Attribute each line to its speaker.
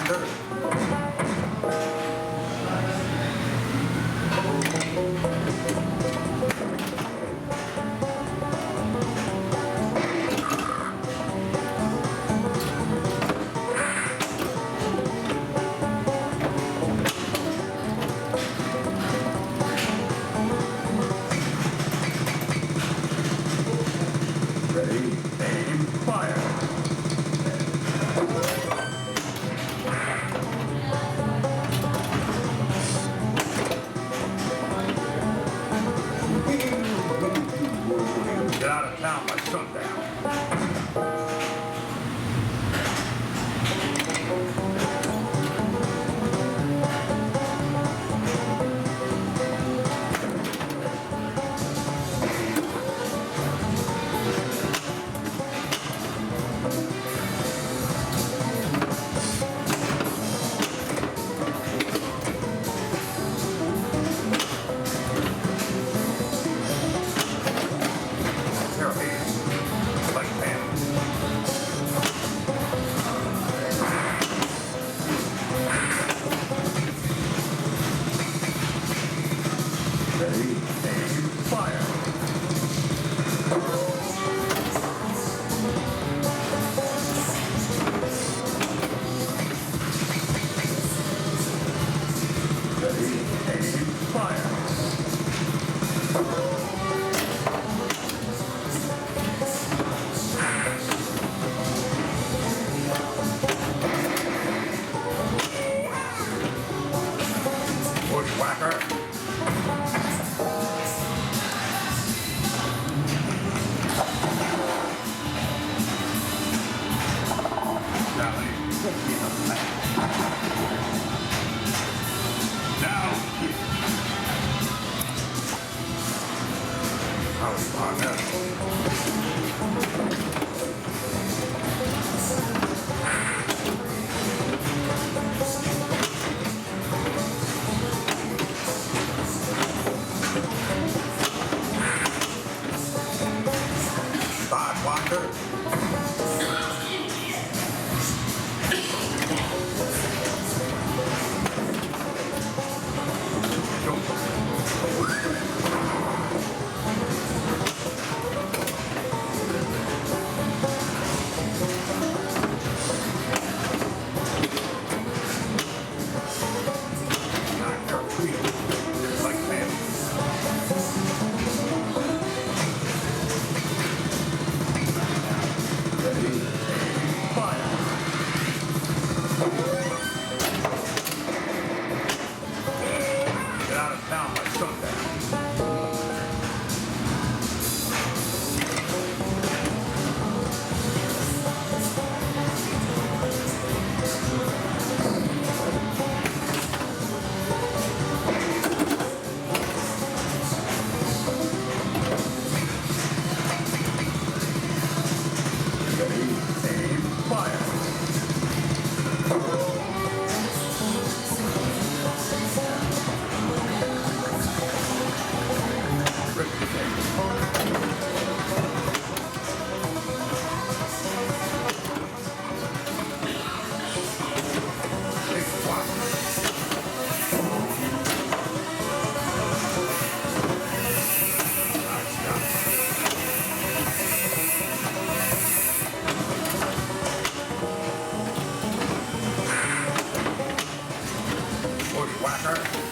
Speaker 1: Sidewalker. Ready, aim, fire. Get out of town by sundown. Here, here. Like him. Ready, aim, fire. Ready, aim, fire. Bushwhacker. Sally, in a pack. Now, kid. Howdy, partner. Sidewalker. Not your feet. Just like them. Ready, aim, fire. Get out of town by sundown. Ready, aim, fire. Big one. Nice shot. Bushwhacker.